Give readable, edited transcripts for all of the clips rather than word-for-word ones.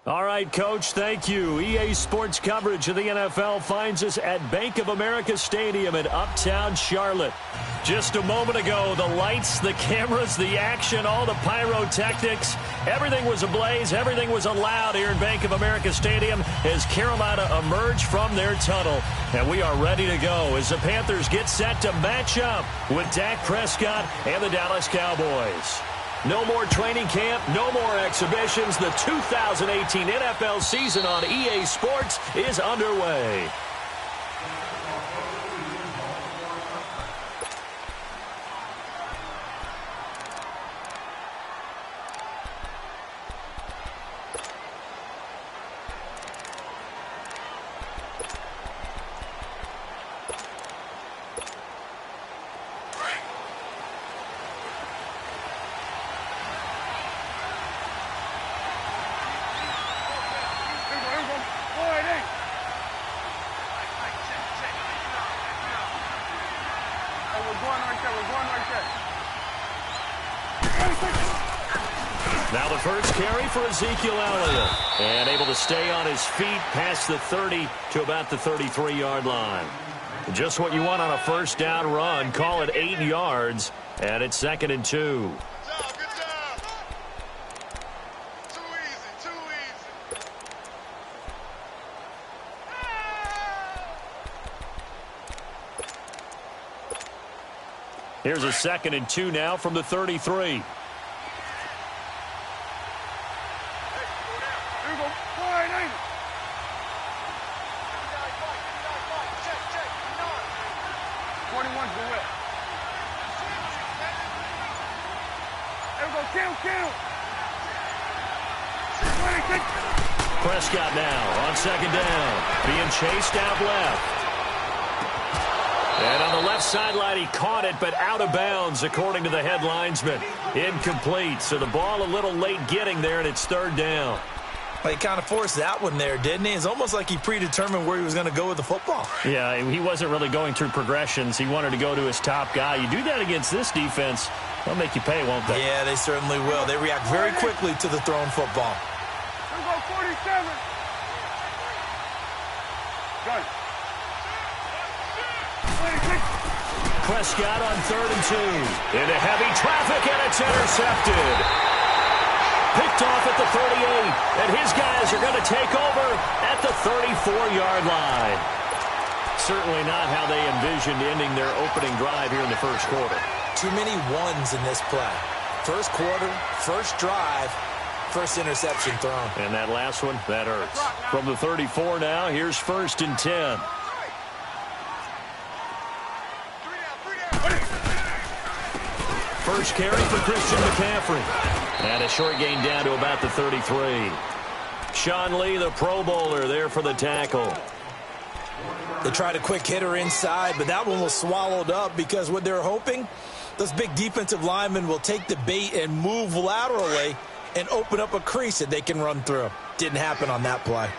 All right, Coach, thank you. EA Sports coverage of the NFL finds us at Bank of America Stadium in Uptown Charlotte. Just a moment ago, the lights, the cameras, the action, all the pyrotechnics, everything was ablaze, everything was allowed here in Bank of America Stadium as Carolina emerged from their tunnel. And we are ready to go as the Panthers get set to match up with Dak Prescott and the Dallas Cowboys. No more training camp, no more exhibitions. The 2018 NFL season on EA Sports is underway. Now the first carry for Ezekiel Elliott. And able to stay on his feet past the 30 to about the 33-yard line. Just what you want on a first down run. Call it 8 yards. And it's 2nd and 2. Good job. Too easy. Here's a 2nd and 2 now from the 33. Prescott now on 2nd down, being chased out left. And on the left sideline, he caught it, but out of bounds, according to the head linesman. Incomplete, so the ball a little late getting there, and it's 3rd down. Well, he kind of forced that one there, didn't he? It's almost like he predetermined where he was going to go with the football. Yeah, he wasn't really going through progressions. He wanted to go to his top guy. You do that against this defense, they'll make you pay, won't they? Yeah, they certainly will. They react very quickly to the thrown football. 47. Go. Prescott on 3rd and 2. Into heavy traffic, and it's intercepted. Picked off at the 38, and his guys are going to take over at the 34-yard line. Certainly not how they envisioned ending their opening drive here in the first quarter. Too many ones in this play. First quarter, first drive, first interception thrown. And that last one, that hurts. From the 34 now, here's 1st and 10. First carry for Christian McCaffrey. And a short gain down to about the 33. Sean Lee, the Pro Bowler, there for the tackle. They tried a quick hitter inside, but that one was swallowed up because what they're hoping, those big defensive linemen will take the bait and move laterally and open up a crease that they can run through. Didn't happen on that play.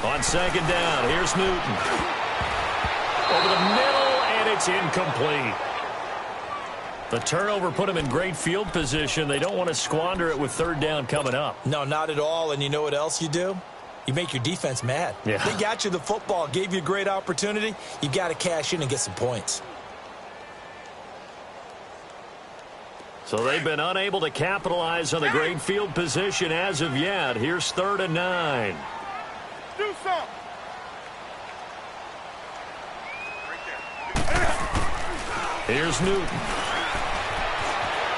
On 2nd down, here's Newton. Over the middle, and it's incomplete. The turnover put them in great field position. They don't want to squander it with 3rd down coming up. No, not at all. And you know what else you do? You make your defense mad. Yeah. They got you the football, gave you a great opportunity. You got to cash in and get some points. So they've been unable to capitalize on the great field position as of yet. Here's 3rd and 9. Do something. Here's Newton.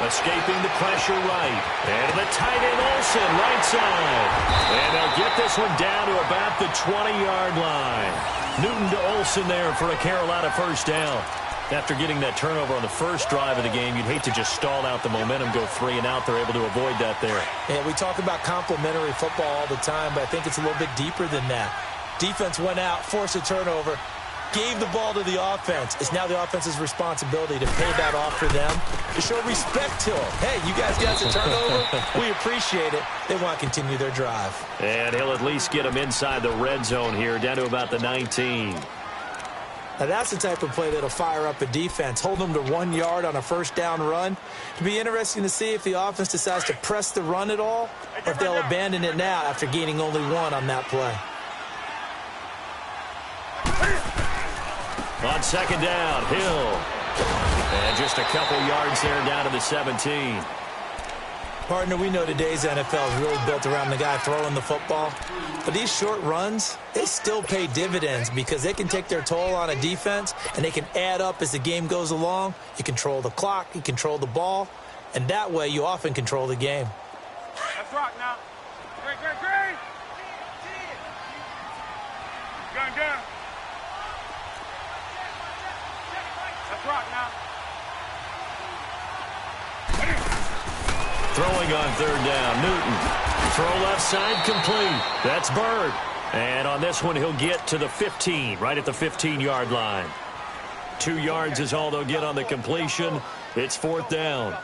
Escaping the pressure right. And the tight end Olsen, right side. And they'll get this one down to about the 20-yard line. Newton to Olsen there for a Carolina first down. After getting that turnover on the first drive of the game, you'd hate to just stall out the momentum, go 3 and out. They're able to avoid that there. Yeah, we talk about complementary football all the time, but I think it's a little bit deeper than that. Defense went out, forced a turnover, gave the ball to the offense. It's now the offense's responsibility to pay that off for them, to show respect to them. Hey, you guys got the turnover. We appreciate it. They want to continue their drive. And he'll at least get them inside the red zone here, down to about the 19. Now, that's the type of play that'll fire up a defense. Hold them to 1 yard on a first down run. It'll be interesting to see if the offense decides to press the run at all, or if they'll abandon it now after gaining only 1 on that play. On second down, Hill. And just a couple yards there down to the 17. Partner, we know today's NFL is really built around the guy throwing the football. But these short runs, they still pay dividends because they can take their toll on a defense, and they can add up as the game goes along. You control the clock, you control the ball, and that way you often control the game. Let's rock now. Great. Gun. Let's rock now. Throwing on third down, Newton. Throw left side, complete. That's Bird. And on this one, he'll get to the 15, right at the 15-yard line. 2 yards is all they'll get on the completion. It's fourth down.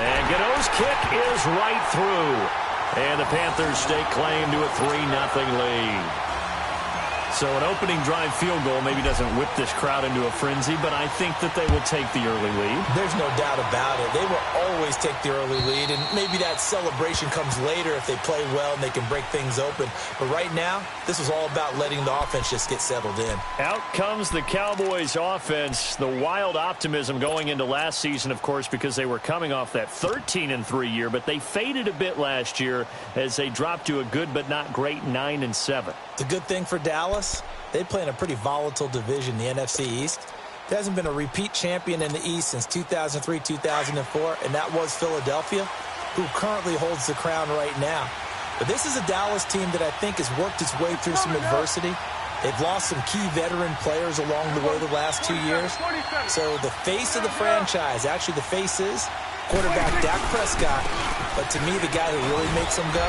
And Gano's kick is right through. And the Panthers stake claim to a 3-0 lead. So an opening drive field goal maybe doesn't whip this crowd into a frenzy, but I think that they will take the early lead. There's no doubt about it. They will always take the early lead, and maybe that celebration comes later if they play well and they can break things open. But right now, this was all about letting the offense just get settled in. Out comes the Cowboys offense. The wild optimism going into last season, of course, because they were coming off that 13-3 year, but they faded a bit last year as they dropped to a good but not great 9-7. The good thing for Dallas, they play in a pretty volatile division, the NFC East. There hasn't been a repeat champion in the East since 2003-2004, and that was Philadelphia, who currently holds the crown right now. But this is a Dallas team that I think has worked its way through some adversity. They've lost some key veteran players along the way the last 2 years. So the face of the franchise, actually the face is quarterback Dak Prescott, but to me the guy who really makes them go,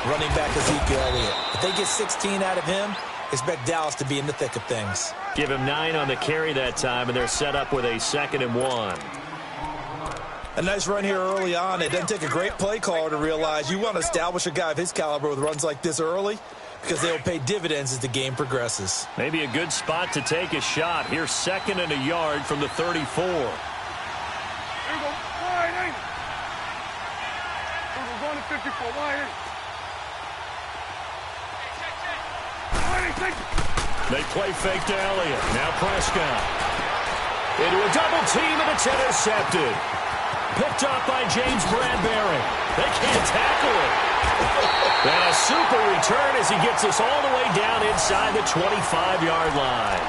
running back Ezekiel Elliott. If they get 16 out of him, expect Dallas to be in the thick of things. Give him 9 on the carry that time, and they're set up with a 2nd and 1. A nice run here early on. It doesn't take a great play caller to realize you want to establish a guy of his caliber with runs like this early because they'll pay dividends as the game progresses. Maybe a good spot to take a shot. Here's 2nd and a yard from the 34. Here we go. Wide eight. We're going to 54. Wide eight. They play fake to Elliott. Now Prescott. Into a double team, and it's intercepted. Picked up by James Bradbury. They can't tackle it. And a super return as he gets us all the way down inside the 25-yard line.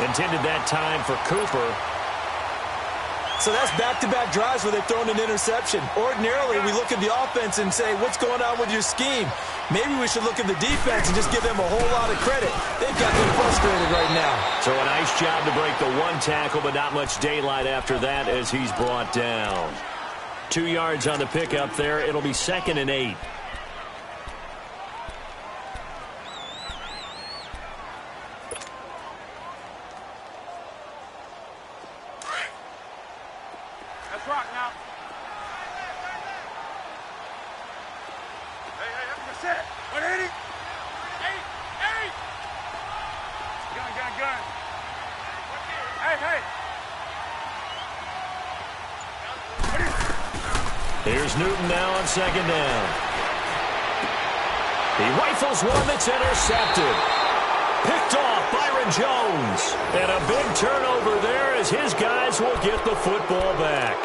Intended that time for Cooper. So that's back-to-back drives where they've thrown an interception. Ordinarily, we look at the offense and say, what's going on with your scheme? Maybe we should look at the defense and just give them a whole lot of credit. They've got them frustrated right now. So a nice job to break the 1 tackle, but not much daylight after that as he's brought down. 2 yards on the pickup there. It'll be 2nd and 8. Let's rock now. Hey, that's set. 180. 8. Gun. Hey. Here's Newton now on 2nd down. He rifles one that's intercepted. Picked off Byron Jones. And a big turnover there as his guys will get the football back.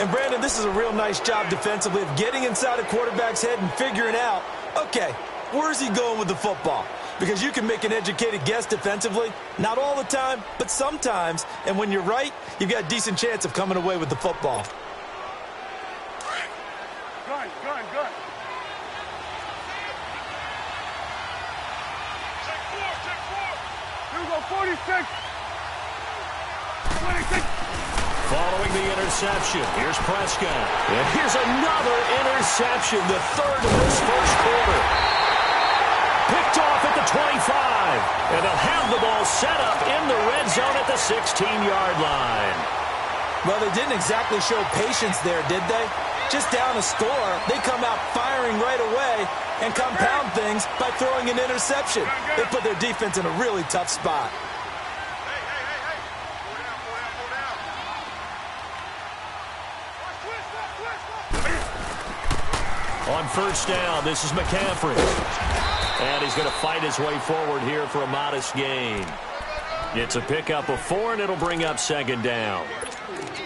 And, Brandon, this is a real nice job defensively of getting inside a quarterback's head and figuring out, okay, where's he going with the football? Because you can make an educated guess defensively. Not all the time, but sometimes. And when you're right, you've got a decent chance of coming away with the football. Gun. Check 4. Here we go, 46. 26. Following the interception, here's Prescott. And here's another interception, the 3rd of this first quarter. Picked off at the 25. And they'll have the ball set up in the red zone at the 16-yard line. Well, they didn't exactly show patience there, did they? just down a score, they come out firing right away and compound things by throwing an interception. They put their defense in a really tough spot. On first down, this is McCaffrey. And he's going to fight his way forward here for a modest gain. It's a pickup of 4, and it'll bring up second down.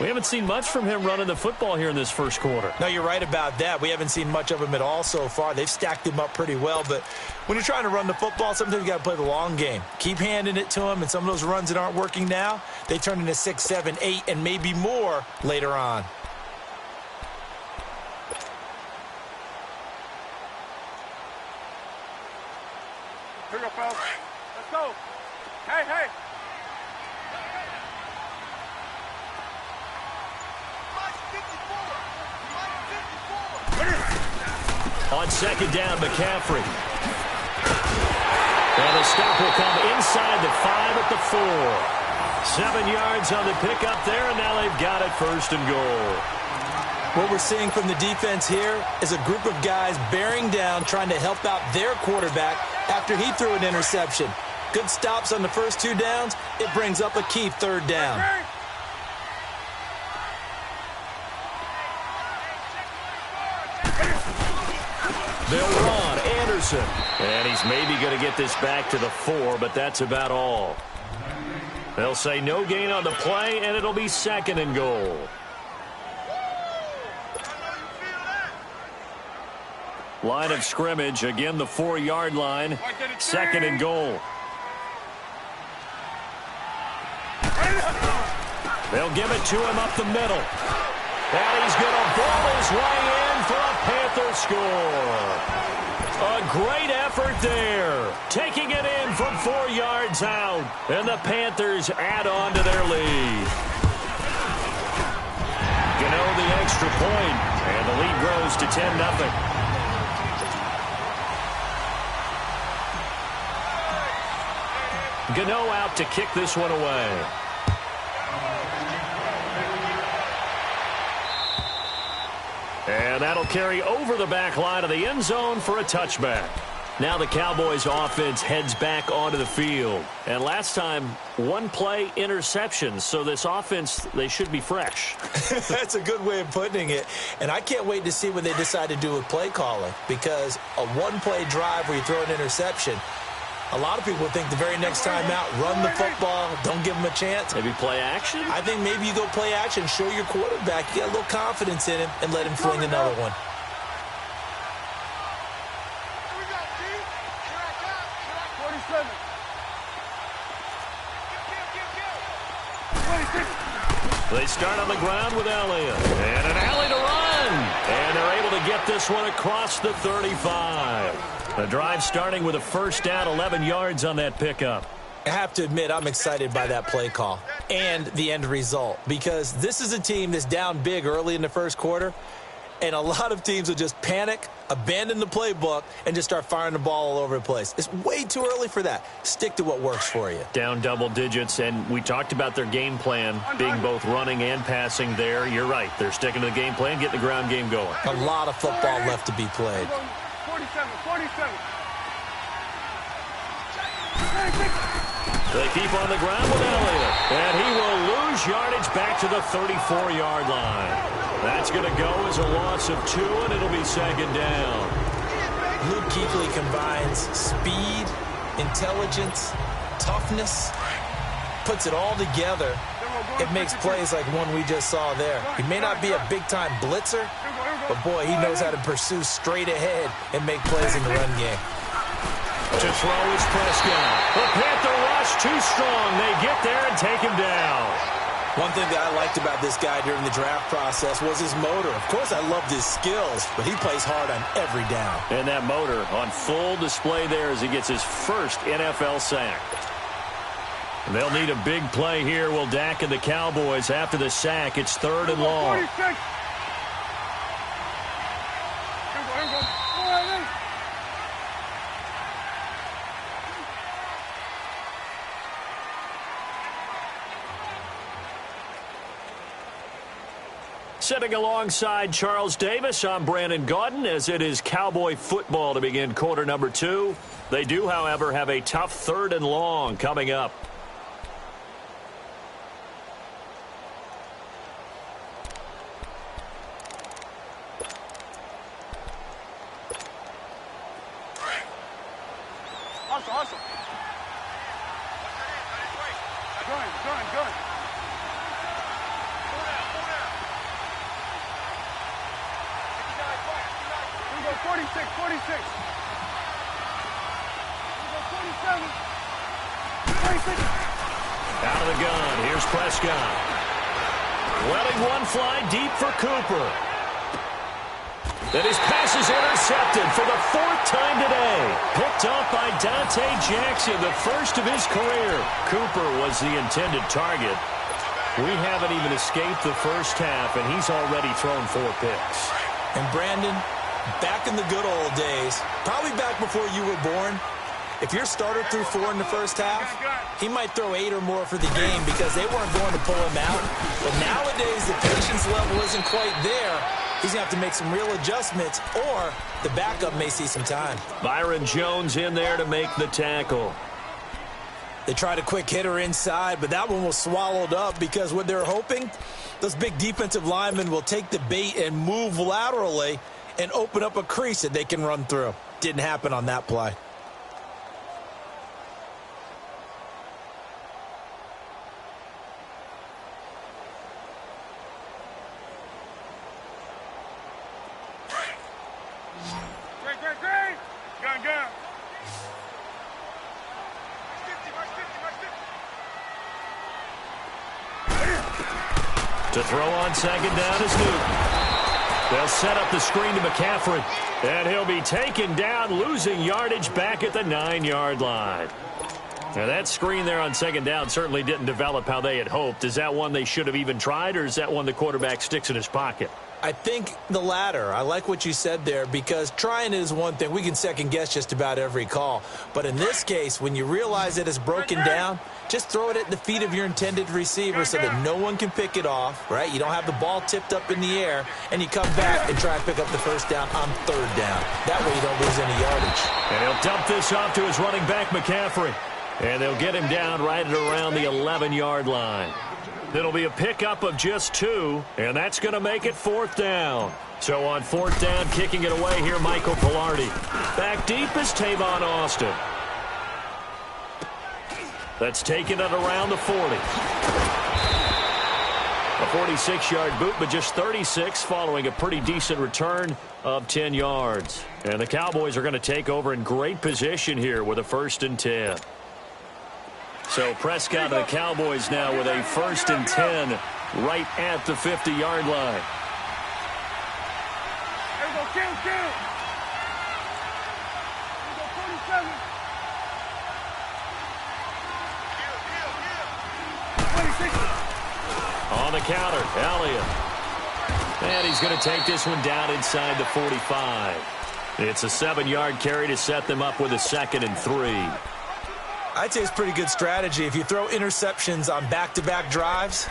We haven't seen much from him running the football here in this first quarter. No, you're right about that. We haven't seen much of him at all so far. They've stacked him up pretty well, but when you're trying to run the football, sometimes you got to play the long game. Keep handing it to him, and some of those runs that aren't working now, they turn into 6, 7, 8, and maybe more later on. Here we go, fellas. Let's go. Hey. On second down, McCaffrey. And the stop will come inside the 5 at the 4. 7 yards on the pickup there, and now they've got it first and goal. What we're seeing from the defense here is a group of guys bearing down, trying to help out their quarterback after he threw an interception. Good stops on the first 2 downs. It brings up a key third down. They'll run Anderson. And he's maybe going to get this back to the 4, but that's about all. They'll say no gain on the play, and it'll be second and goal. Line of scrimmage, again the 4-yard line. Second and goal. They'll give it to him up the middle. And he's going to ball his way in for a Panther score. A great effort there. Taking it in from 4 yards out. And the Panthers add on to their lead. The extra point, and the lead grows to 10-0. Gano out to kick this one away. And that'll carry over the back line of the end zone for a touchback. Now the Cowboys offense heads back onto the field. And last time, 1 play interception. So this offense, they should be fresh. That's a good way of putting it. And I can't wait to see what they decide to do with play calling. Because a 1-play drive where you throw an interception, a lot of people think the very next time out, run the football, don't give them a chance. Maybe play action? I think maybe you go play action, show your quarterback, you get a little confidence in him, and let him fling another one. They start on the ground with Elliott. And an alley to run. And they're able to get this one across the 35. The drive starting with a first down, 11 yards on that pickup. I have to admit, I'm excited by that play call and the end result. Because this is a team that's down big early in the first quarter. And a lot of teams will just panic, abandon the playbook, and just start firing the ball all over the place. It's way too early for that. Stick to what works for you. Down double digits, and we talked about their game plan being both running and passing there. You're right. They're sticking to the game plan, getting the ground game going. A lot of football left to be played. 47. They keep on the ground with Elliott. And he will lose yardage back to the 34-yard line. That's going to go as a loss of 2, and it'll be second down. Luke Kuechly combines speed, intelligence, toughness, puts it all together. It makes plays like one we just saw there. He may not be a big-time blitzer, but, boy, he knows how to pursue straight ahead and make plays in the run game. To throw is Prescott. The Panther rush too strong. They get there and take him down. One thing that I liked about this guy during the draft process was his motor. Of course, I loved his skills, but he plays hard on every down. And that motor on full display there as he gets his first NFL sack. They'll need a big play here. Will Dak and the Cowboys after the sack. It's 3rd and long. 46. Sitting alongside Charles Davis, I'm Brandon Gaudin, as it is Cowboy football to begin quarter number 2. They do, however, have a tough 3rd and long coming up. Awesome. Good. We go 46. We go 47. 26. Out of the gun, here's Prescott. Letting one fly deep for Cooper. And his pass is intercepted for the 4th time today. Picked off by Dante Jackson, the first of his career. Cooper was the intended target. We haven't even escaped the first half, and he's already thrown 4 picks. And Brandon, back in the good old days, probably back before you were born, if your starter threw 4 in the first half, he might throw 8 or more for the game because they weren't going to pull him out. But nowadays, the patience level isn't quite there. He's going to have to make some real adjustments, or the backup may see some time. Byron Jones in there to make the tackle. They tried a quick hitter inside, but that one was swallowed up because what they're hoping, those big defensive linemen will take the bait and move laterally and open up a crease that they can run through. Didn't happen on that play. Great. Gun. To throw on 2nd down is Newton. They'll set up the screen to McCaffrey. And he'll be taken down, losing yardage back at the 9-yard line. Now that screen there on 2nd down certainly didn't develop how they had hoped. Is that one they should have even tried, or is that one the quarterback sticks in his pocket? I think the latter. I like what you said there because trying it is one thing. We can second-guess just about every call. But in this case, when you realize that it's broken down, just throw it at the feet of your intended receiver so that no one can pick it off, right? You don't have the ball tipped up in the air, and you come back and try to pick up the 1st down on 3rd down. That way you don't lose any yardage. And he'll dump this off to his running back, McCaffrey. And they'll get him down right at around the 11-yard line. It'll be a pickup of just 2, and that's going to make it 4th down. So on 4th down, kicking it away here, Michael Pilardi. Back deep is Tavon Austin. That's taken at around the 40. A 46-yard boot, but just 36 following a pretty decent return of 10 yards. And the Cowboys are going to take over in great position here with a 1st and 10. So Prescott and the Cowboys now with a 1st and 10 right at the 50-yard line. There we go, kill. We go 47. 26. On the counter, Elliott. And he's going to take this one down inside the 45. It's a 7-yard carry to set them up with a 2nd and 3. I'd say it's pretty good strategy. If you throw interceptions on back-to-back drives,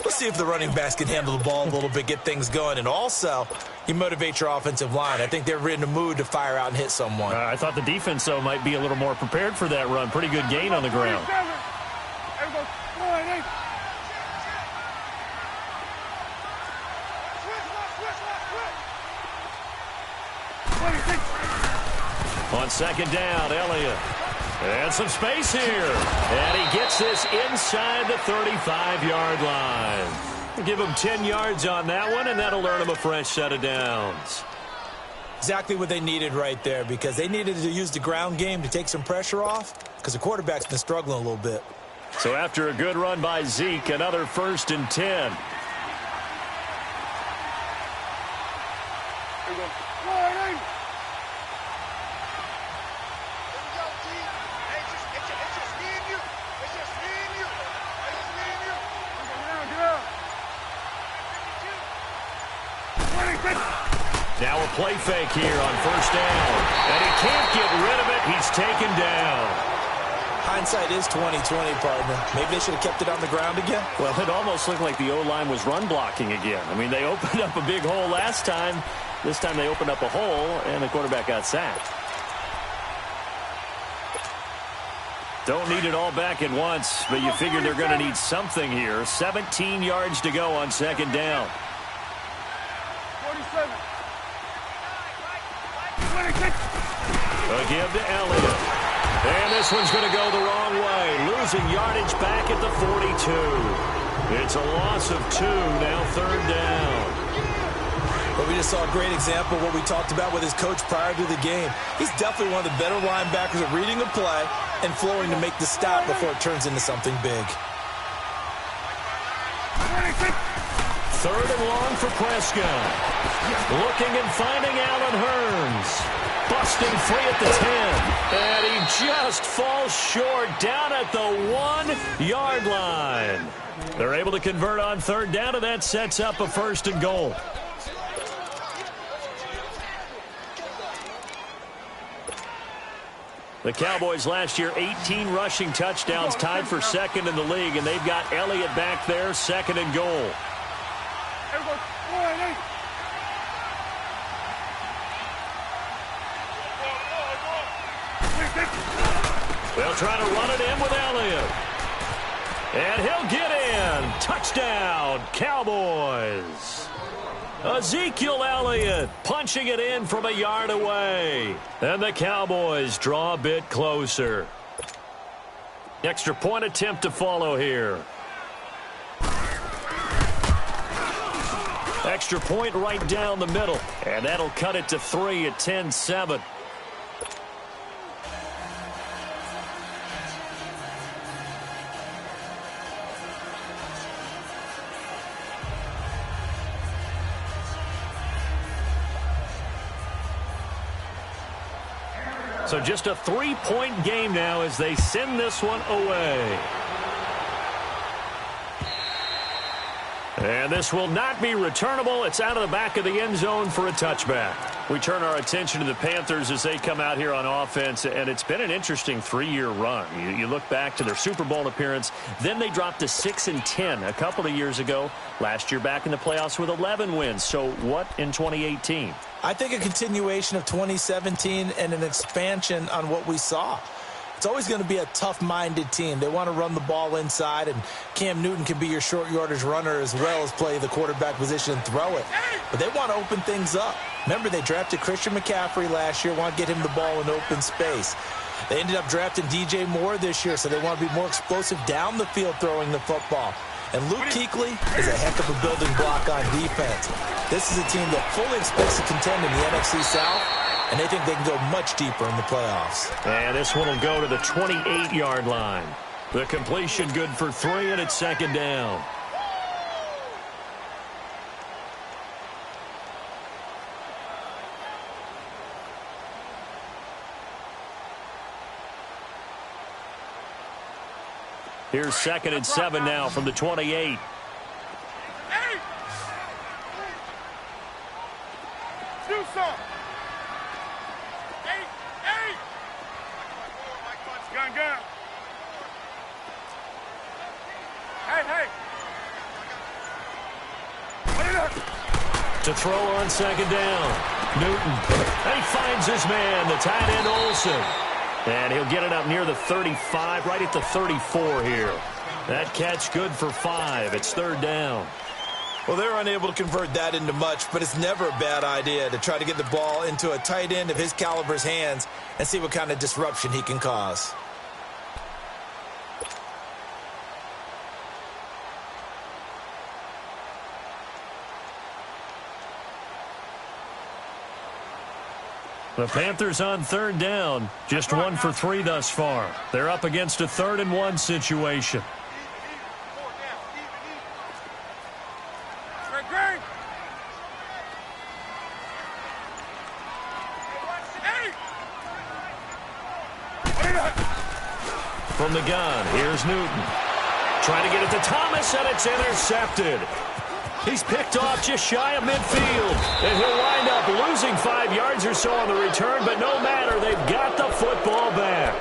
let's see if the running backs can handle the ball a little bit, get things going. And also, you motivate your offensive line. I think they're in a mood to fire out and hit someone. I thought the defense, though, might be a little more prepared for that run. Pretty good gain on the ground. There we go, 48. On 2nd down, Elliott. And some space here. And he gets this inside the 35-yard line. Give him 10 yards on that one, and that'll earn him a fresh set of downs. Exactly what they needed right there because they needed to use the ground game to take some pressure off because the quarterback's been struggling a little bit. So after a good run by Zeke, another 1st and 10. There we go, 48. Now a play fake here on 1st down. And he can't get rid of it. He's taken down. hindsight is 20/20, partner. Maybe they should have kept it on the ground again. Well, it almost looked like the O-line was run blocking again. I mean, they opened up a big hole last time. This time they opened up a hole, and the quarterback got sacked. Don't need it all back at once, but you figure they're going to need something here. 17 yards to go on second down. 47. A give to Elliott. And this one's going to go the wrong way. Losing yardage back at the 42. It's a loss of 2, now third down. But we just saw a great example of what we talked about with his coach prior to the game. He's definitely one of the better linebackers at reading a play and flowing to make the stop before it turns into something big. Third and long for Prescott. Looking and finding Allen Hurns. Busting free at the 10. And he just falls short down at the 1-yard line. They're able to convert on third down, and that sets up a first and goal. The Cowboys last year, 18 rushing touchdowns, tied for second in the league, and they've got Elliott back there, second and goal. They'll try to run it in with Elliott. And he'll get in. Touchdown, Cowboys. Ezekiel Elliott punching it in from a yard away. And the Cowboys draw a bit closer. Extra point attempt to follow here. Extra point right down the middle. And that'll cut it to 3 at 10-7. So just a 3-point game now as they send this one away. And this will not be returnable. It's out of the back of the end zone for a touchback. We turn our attention to the Panthers as they come out here on offense, and it's been an interesting 3-year run. You look back to their Super Bowl appearance, then they dropped to 6-10 a couple of years ago. Last year back in the playoffs with 11 wins. So what in 2018? I think a continuation of 2017 and an expansion on what we saw. It's always going to be a tough-minded team. They want to run the ball inside, and Cam Newton can be your short yardage runner as well as play the quarterback position and throw it. But they want to open things up. Remember, they drafted Christian McCaffrey last year, want to get him the ball in open space. They ended up drafting DJ Moore this year, so they want to be more explosive down the field throwing the football. And Luke Kuechly is a heck of a building block on defense. This is a team that fully expects to contend in the NFC South, and they think they can go much deeper in the playoffs. And this one will go to the 28-yard line. The completion good for 3, and it's second down. Here's 2nd and 7 now from the 28. Do some. Gun. Hey. To throw on second down. Newton. And he finds his man, the tight end Olsen. And he'll get it up near the 35, right at the 34 here. That catch good for 5. It's third down. Well, they're unable to convert that into much, but it's never a bad idea to try to get the ball into a tight end of his caliber's hands and see what kind of disruption he can cause. The Panthers on third down, just 1 for 3 thus far. They're up against a 3rd and 1 situation. From the gun, here's Newton. Trying to get it to Thomas, and it's intercepted. He's picked off just shy of midfield. And he'll wind up losing 5 yards or so on the return, but no matter, they've got the football back.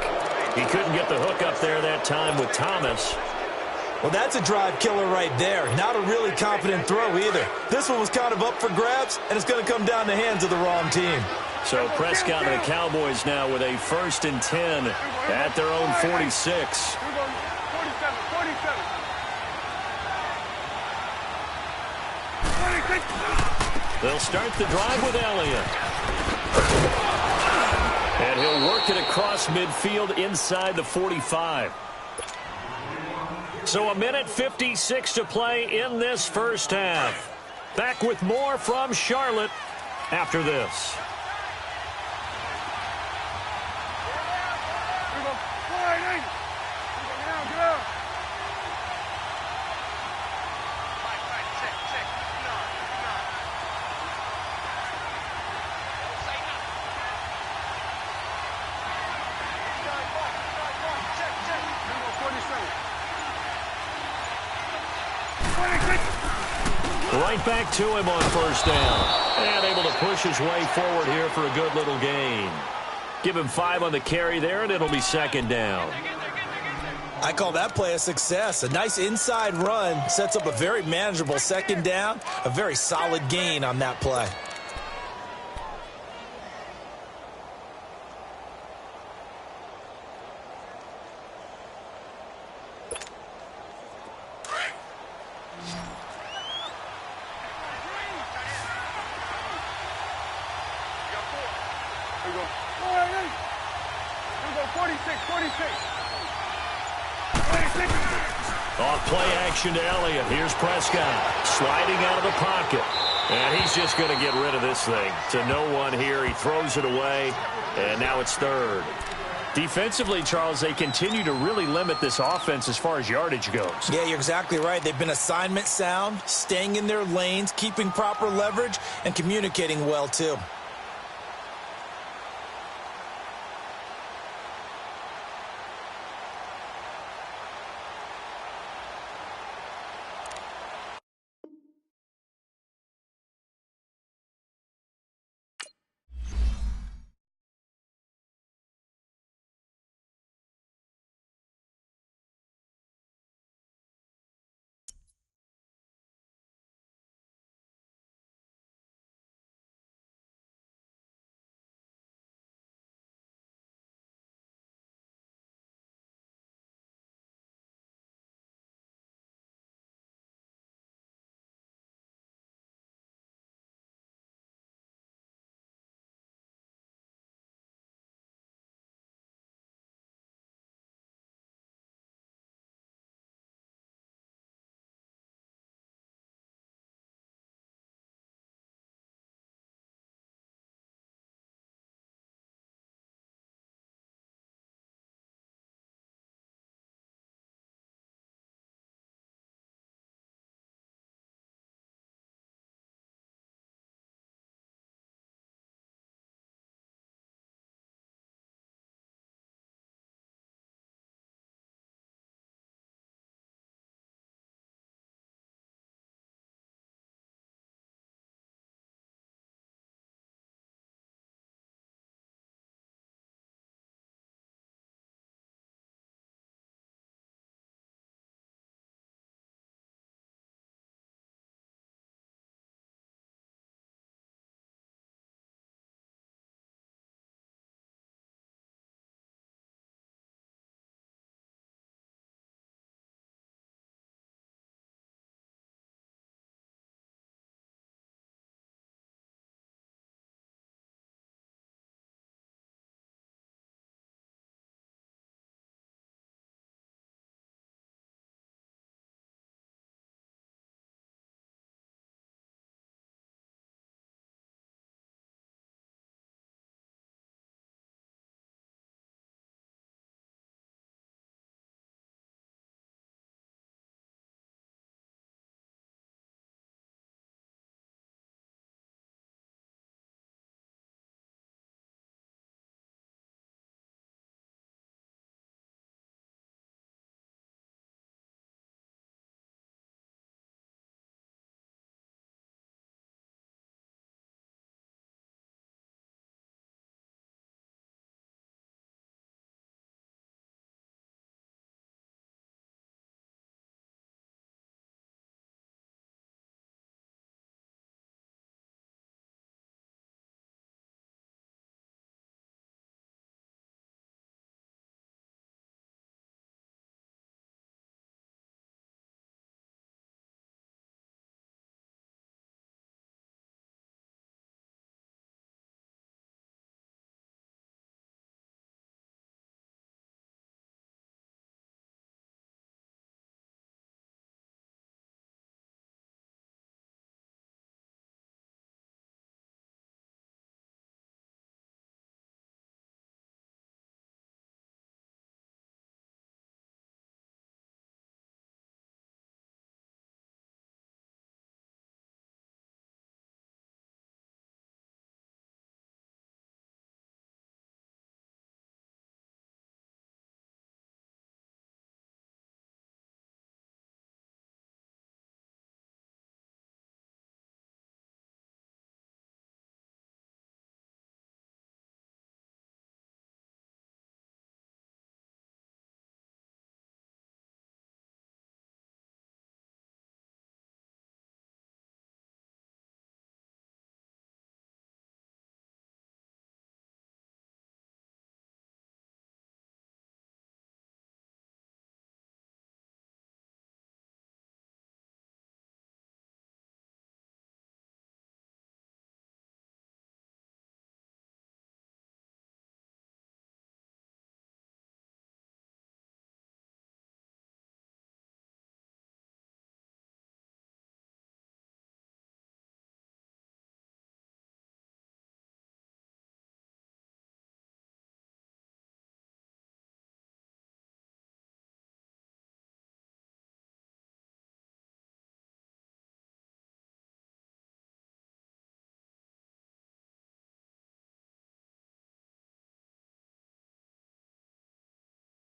He couldn't get the hook up there that time with Thomas. Well, that's a drive killer right there. Not a really confident throw either. This one was kind of up for grabs, and it's going to come down the hands of the wrong team. So Prescott and the Cowboys now with a 1st and 10 at their own 46. They'll start the drive with Elliott. And he'll work it across midfield inside the 45. So 1:56 to play in this first half. Back with more from Charlotte after this. Right back to him on 1st down. And able to push his way forward here for a good little gain. Give him 5 on the carry there, and it'll be 2nd down. I call that play a success. A nice inside run sets up a very manageable 2nd down. A very solid gain on that play. Off play action to Elliott. Here's Prescott sliding out of the pocket. And he's just going to get rid of this thing. To no one here. He throws it away. And now it's 3rd. Defensively, Charles, they continue to really limit this offense as far as yardage goes. Yeah, you're exactly right. They've been assignment sound, staying in their lanes, keeping proper leverage, and communicating well, too.